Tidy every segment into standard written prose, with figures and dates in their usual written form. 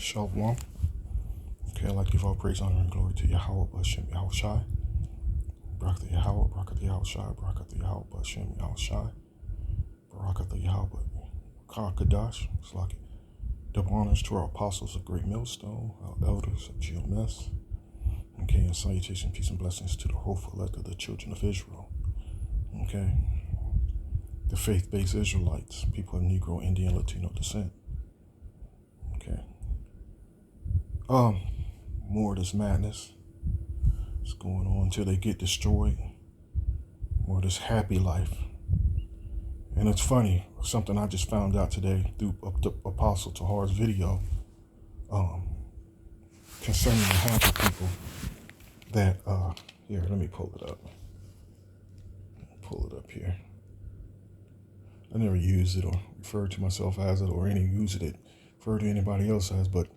Shalom. Okay, I'd like to give all praise, honor, and glory to Yahweh, Bashem, Yahweh Shai. Barakatha Yahweh, Barakatha Yahweh Shai, Barakatha Yahweh, Bashem, Yahweh Shai. Barakatha Yahweh, Kadash. It's like double honors to our apostles of Great Millstone, our elders of GMS. Okay, and salutation, peace, and blessings to the hopeful elect of the children of Israel. Okay, the faith-based Israelites, people of Negro, Indian, Latino descent. Okay. More of this madness is going on until they get destroyed. More of this happy life. And it's funny, something I just found out today through Apostle Tahar's video concerning the happy people that, here, let me pull it up. Pull it up here. I never use it or refer to myself as it or any use it, refer to anybody else as, but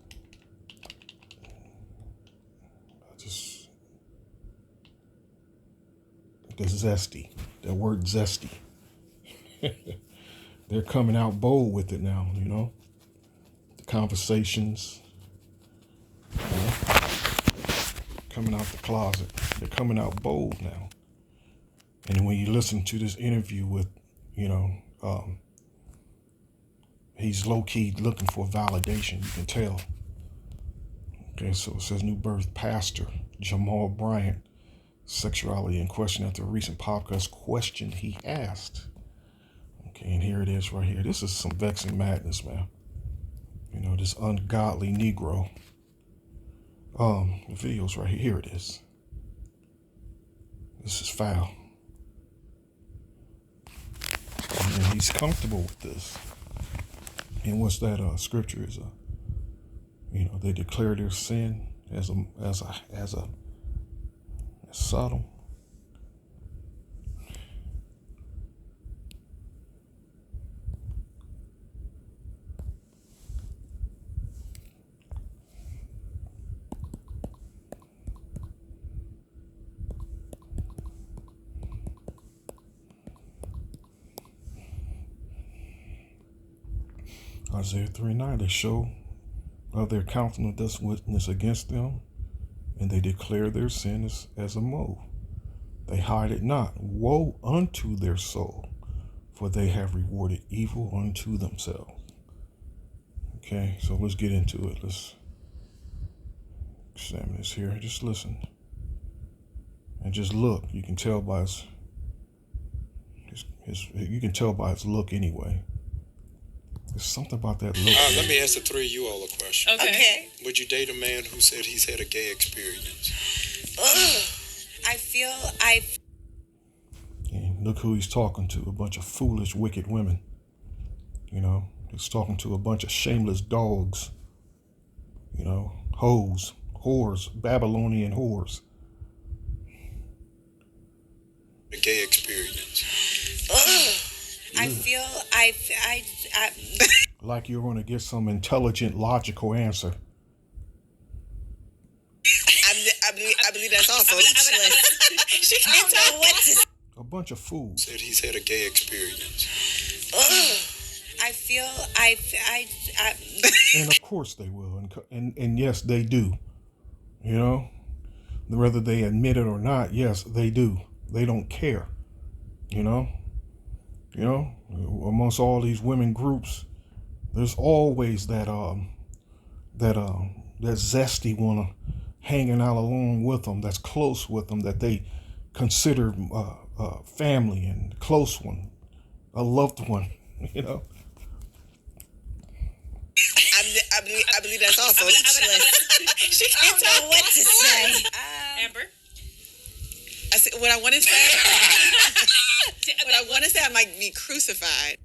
the zesty, that word zesty. They're coming out bold with it now, you know. The conversations, you know, coming out the closet. They're coming out bold now. And when you listen to this interview with, you know, he's low-key looking for validation, you can tell. Okay, so it says New Birth Pastor Jamal Bryant, sexuality in question after a recent podcast question he asked. Okay, and here it is right here. This is some vexing madness, man. You know, this ungodly Negro. The video's right here. Here it is. This is foul. And he's comfortable with this. And what's that scripture is you know, they declare their sin as Sodom. Isaiah 3:9, they show of their countenance witness against them, and they declare their sin as a mole. They hide it not. Woe unto their soul, for they have rewarded evil unto themselves. Okay, so let's get into it. Let's examine this here. Just listen. And just look. You can tell by you can tell by his look anyway. There's something about that look. Let me ask the three of you all a question. Okay. Would you date a man who said he's had a gay experience? And look who he's talking to, a bunch of foolish, wicked women. You know, he's talking to a bunch of shameless dogs. You know, hoes, whores, Babylonian whores. A gay experience. Like you're going to get some intelligent, logical answer. I believe that's also she can't tell what to say. A bunch of fools. Said he's had a gay experience. And of course they will. And yes, they do. You know, whether they admit it or not, yes, they do. They don't care. You know, amongst all these women groups, there's always that zesty one hanging out along with them, that's close with them, that they consider family and close one, a loved one, you know. I believe that's also she can't tell what to say. Amber? I said what I want to say. What I want to say, I might be crucified.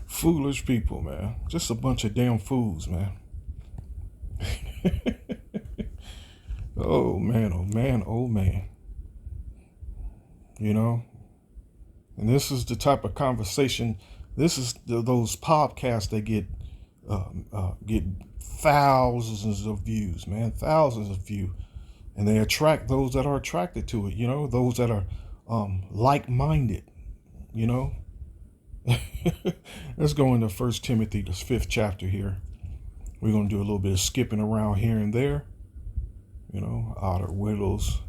Foolish people, man. Just a bunch of damn fools, man. Oh, man, oh, man, oh, man. You know? And this is the type of conversation, this is those podcasts that get thousands of views, man. Thousands of views. And they attract those that are attracted to it, you know? Those that are like-minded, you know? Let's go into 1 Timothy, the 5th chapter here. We're going to do a little bit of skipping around here and there. Outer widows.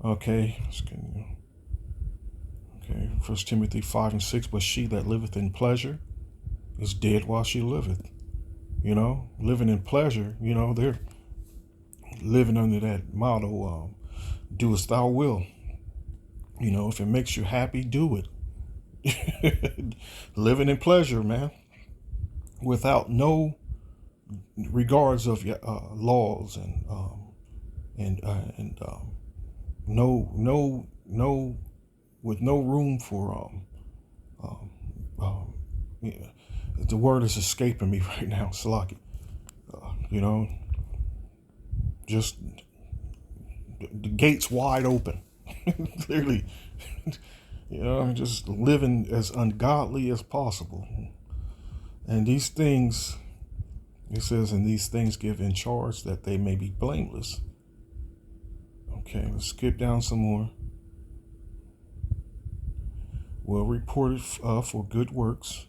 Okay. Okay. 1 Timothy 5 and 6. But she that liveth in pleasure is dead while she liveth. Living in pleasure, they're living under that motto, do as thou will. If it makes you happy, do it. Living in pleasure, man, without no regards of laws and no with no room for yeah, the word is escaping me right now, Slocky. Just the gates wide open. Clearly, just living as ungodly as possible. And these things, it says, and these things give in charge that they may be blameless. Okay, let's skip down some more. Well reported for good works.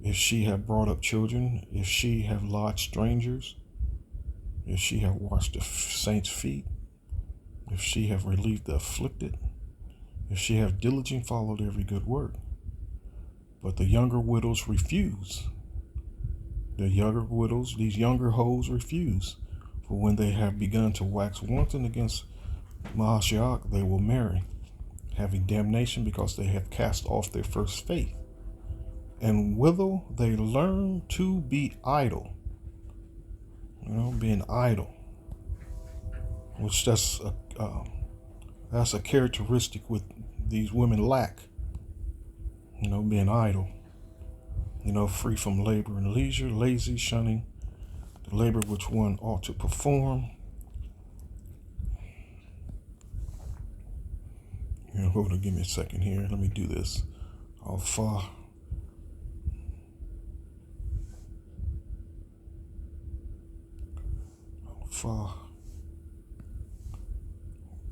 If she have brought up children, if she have lodged strangers, if she have washed the saints' feet, if she have relieved the afflicted, if she have diligently followed every good work. But the younger widows refuse. The younger widows, these younger hoes refuse. For when they have begun to wax wanton against Mahashiach, they will marry, having damnation because they have cast off their first faith. And withal they learn to be idle. Being idle. Which that's a characteristic with these women lack. Being idle. Free from labor and leisure, lazy, shunning the labor which one ought to perform. Hold on, give me a second here. Let me do this. How far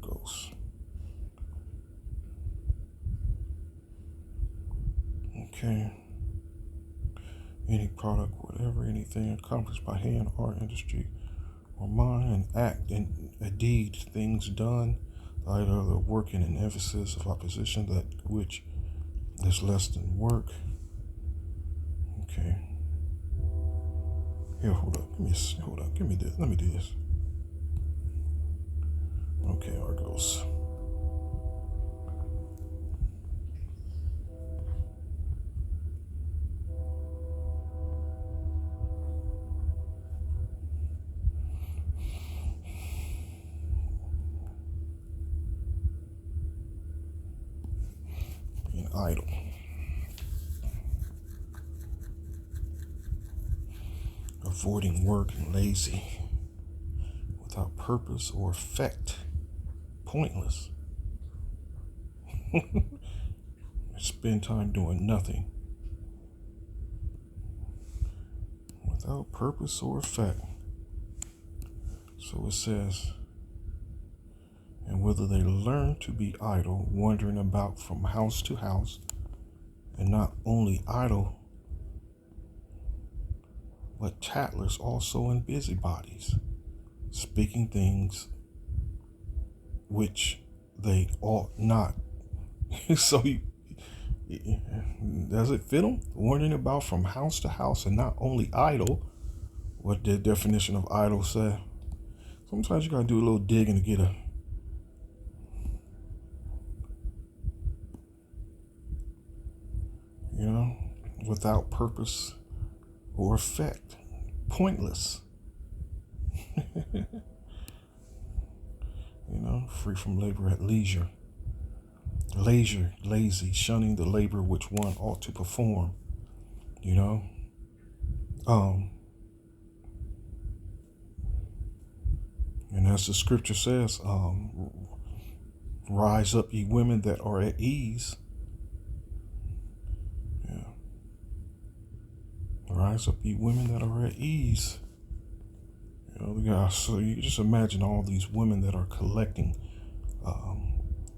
goes. Okay. Any product, whatever, anything accomplished by hand, art, industry, or mind, an act, and a deed, things done, either the working and emphasis of opposition, that which is less than work. Okay. Here, hold up. Give me this. Let me do this. Okay, Argos. Being idle. Avoiding work and lazy, without purpose or effect, pointless. Spend time doing nothing, without purpose or effect. So it says, and whether they learn to be idle, wandering about from house to house, and not only idle, but tattlers also and busybodies, speaking things which they ought not. So does it fit them? Wandering about from house to house and not only idle. What the definition of idle say? Sometimes you gotta do a little digging to get without purpose or effect, pointless. Free from labor at leisure. Leisure, lazy, shunning the labor which one ought to perform. And as the scripture says, rise up, ye women that are at ease. Yeah. Rise up, ye women that are at ease. So you just imagine all these women that are collecting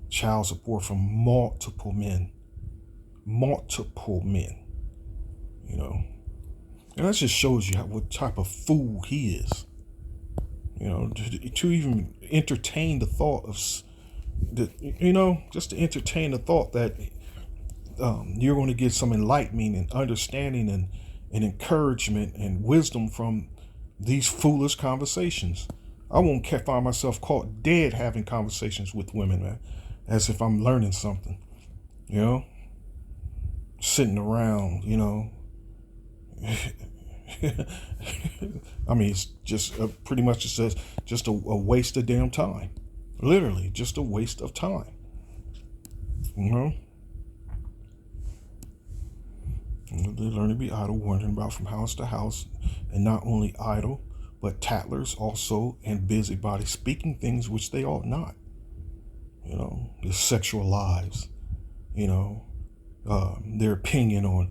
child support from multiple men. multiple men, you know. And that just shows you what type of fool he is, you know, to even entertain the thought of, just to entertain the thought that you're going to get some enlightenment and understanding and encouragement and wisdom from these foolish conversations. I won't find myself caught dead having conversations with women, man, as if I'm learning something, you know, sitting around, you know. I mean, it's just pretty much, it says, just a waste of damn time. Literally, just a waste of time. You know? They learn to be idle, wandering about from house to house, and not only idle, but tattlers also, and busybodies, speaking things which they ought not. You know, their sexual lives, you know, their opinion on,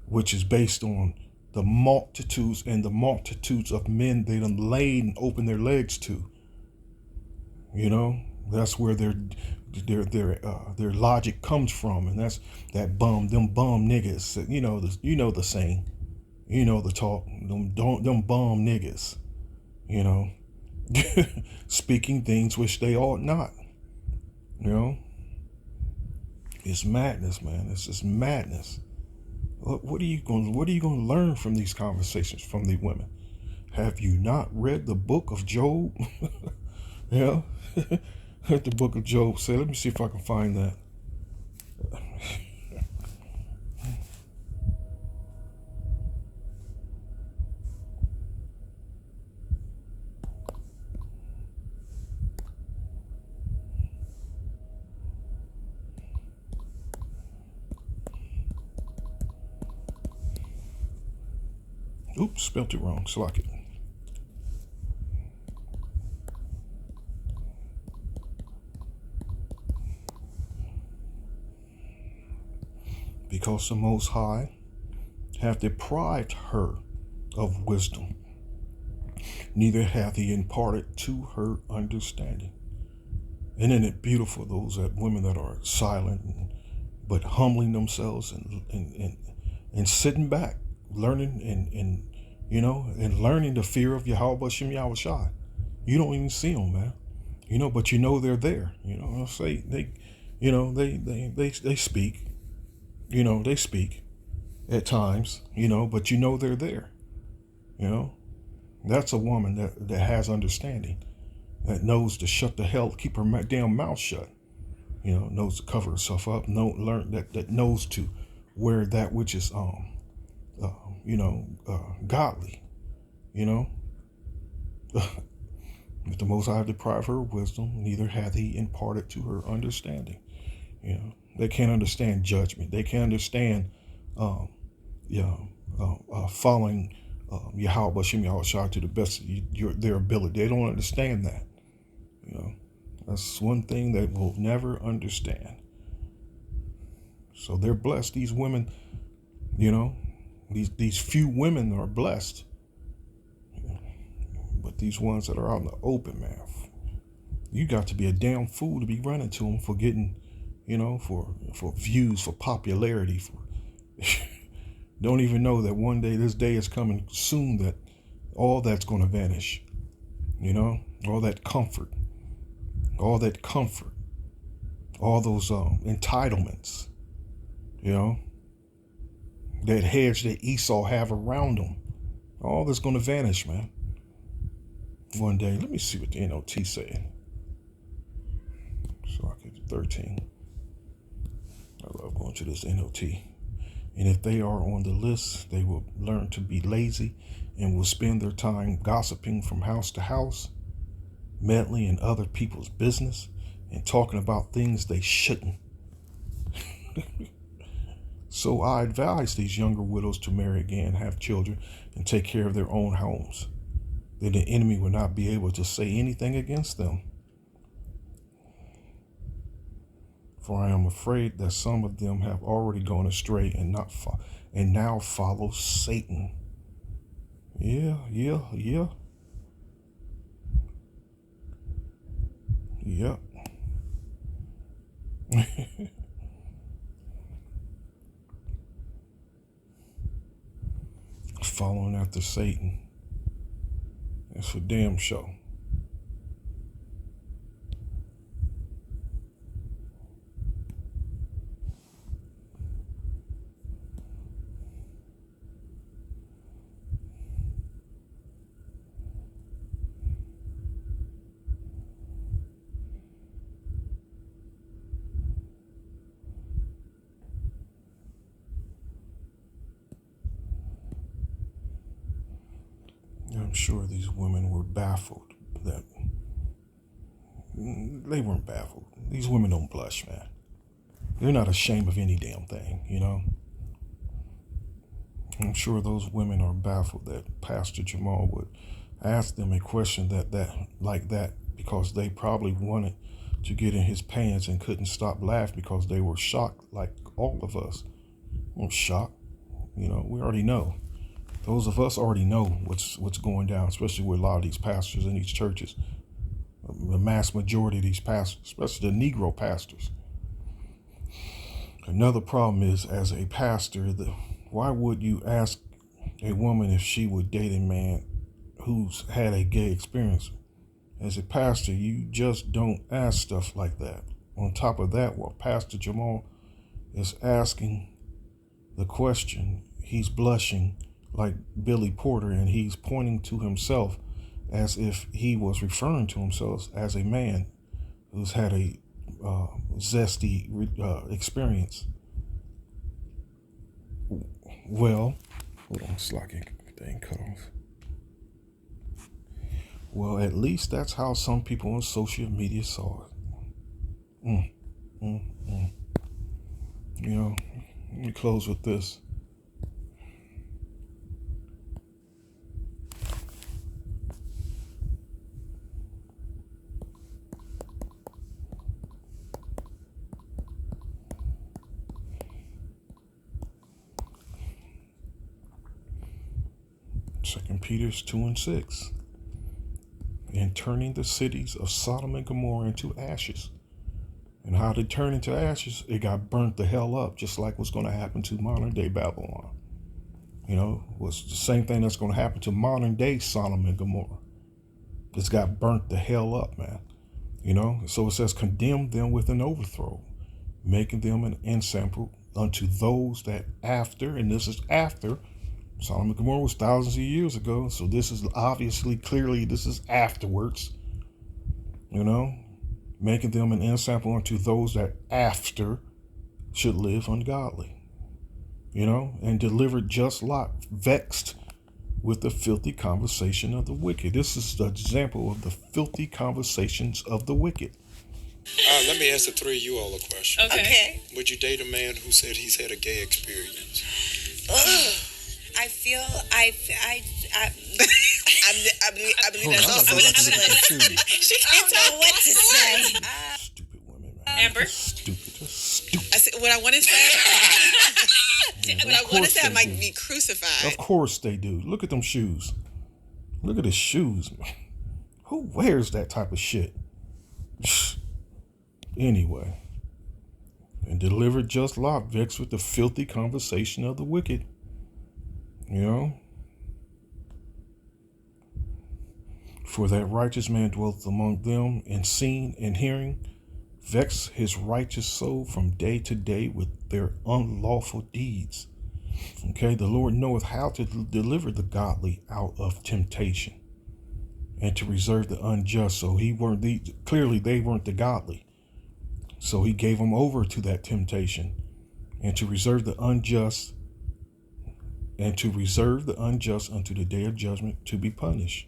which is based on the multitudes and the multitudes of men they done laid and opened their legs to. You know, that's where their logic comes from, and that's them bum niggas. You know the saying, you know the talk. Them bum niggas. You know, speaking things which they ought not. You know, it's madness, man. It's just madness. What are you going to learn from these conversations from the women? Have you not read the book of Job? Yeah. The book of Job said, let me see if I can find that. Oops, spelled it wrong. Slack it. Because the Most High hath deprived her of wisdom, neither hath he imparted to her understanding. And isn't it beautiful, women that are silent but humbling themselves and sitting back, learning and learning the fear of Yahweh Shem Yahweh Shai. You don't even see them, man. You know, but you know they're there. You know, I'll say they speak. You know, they speak at times. You know, but you know they're there. You know, that's a woman that has understanding, that knows to keep her damn mouth shut. You know, knows to cover herself up. That knows to wear that which is godly. You know. If the Most High deprived her of wisdom, neither hath he imparted to her understanding. You know, they can't understand judgment. They can't understand, following Yahweh Shem Yahweh Shai to the best of their ability. They don't understand that. You know, that's one thing they will never understand. So they're blessed. These women, you know, these few women are blessed. But these ones that are out in the open, man, you got to be a damn fool to be running to them for getting, you know, for views, for popularity. Don't even know that one day, this day is coming soon, that all that's going to vanish. You know, all that comfort, all those entitlements, you know, that hedge that Esau have around them, all that's going to vanish, man. One day. Let me see what the NOT said. So I get 13. I love going to this NOT. And if they are on the list, they will learn to be lazy and will spend their time gossiping from house to house, meddling in other people's business, and talking about things they shouldn't. So I advise these younger widows to marry again, have children, and take care of their own homes. Then the enemy will not be able to say anything against them. For I am afraid that some of them have already gone astray and now follow Satan. Yeah. Yep. Following after Satan. It's for damn show. I'm sure these women were baffled that they weren't baffled. These women don't blush, man. They're not ashamed of any damn thing, you know. I'm sure those women are baffled that Pastor Jamal would ask them a question that because they probably wanted to get in his pants and couldn't stop laughing because they were shocked, like all of us. We're shocked, you know. We already know. Those of us already know what's going down, especially with a lot of these pastors in these churches. The mass majority of these pastors, especially the Negro pastors. Another problem is, as a pastor, why would you ask a woman if she would date a man who's had a gay experience? As a pastor, you just don't ask stuff like that. On top of that, while Pastor Jamal is asking the question, he's blushing like Billy Porter, and he's pointing to himself as if he was referring to himself as a man who's had a zesty experience. Well, hold on, slacking thing cut off. Well, at least that's how some people on social media saw it. You know, let me close with this. Second Peter 2:6. And turning the cities of Sodom and Gomorrah into ashes. And how they turn into ashes, it got burnt the hell up, just like what's going to happen to modern day Babylon. You know, was the same thing that's going to happen to modern day Sodom and Gomorrah. It's got burnt the hell up, man. You know, so it says, condemn them with an overthrow, making them an ensample unto those that after, and this is after, Sodom and Gomorrah was thousands of years ago, so this is obviously, clearly, this is afterwards, you know, making them an ensample unto those that after should live ungodly, you know, and delivered just Lot, vexed with the filthy conversation of the wicked. This is the example of the filthy conversations of the wicked. Let me ask the three of you all a question. Okay. Would you date a man who said he's had a gay experience? Ugh. I believe that's also on the list. She can't tell what to say. Stupid women, man. Amber? Stupid, just stupid. I said, what I want to say. What I want to say, I might be crucified. Of course they do. Look at them shoes. Look at his shoes. Who wears that type of shit? Anyway. And delivered just Lot, vexed with the filthy conversation of the wicked. You know? For that righteous man dwelleth among them, in seeing and hearing, vex his righteous soul from day to day with their unlawful deeds. Okay, the Lord knoweth how to deliver the godly out of temptation and to reserve the unjust. So clearly they weren't the godly. So he gave them over to that temptation and to reserve the unjust unto the day of judgment to be punished.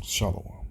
Shalom.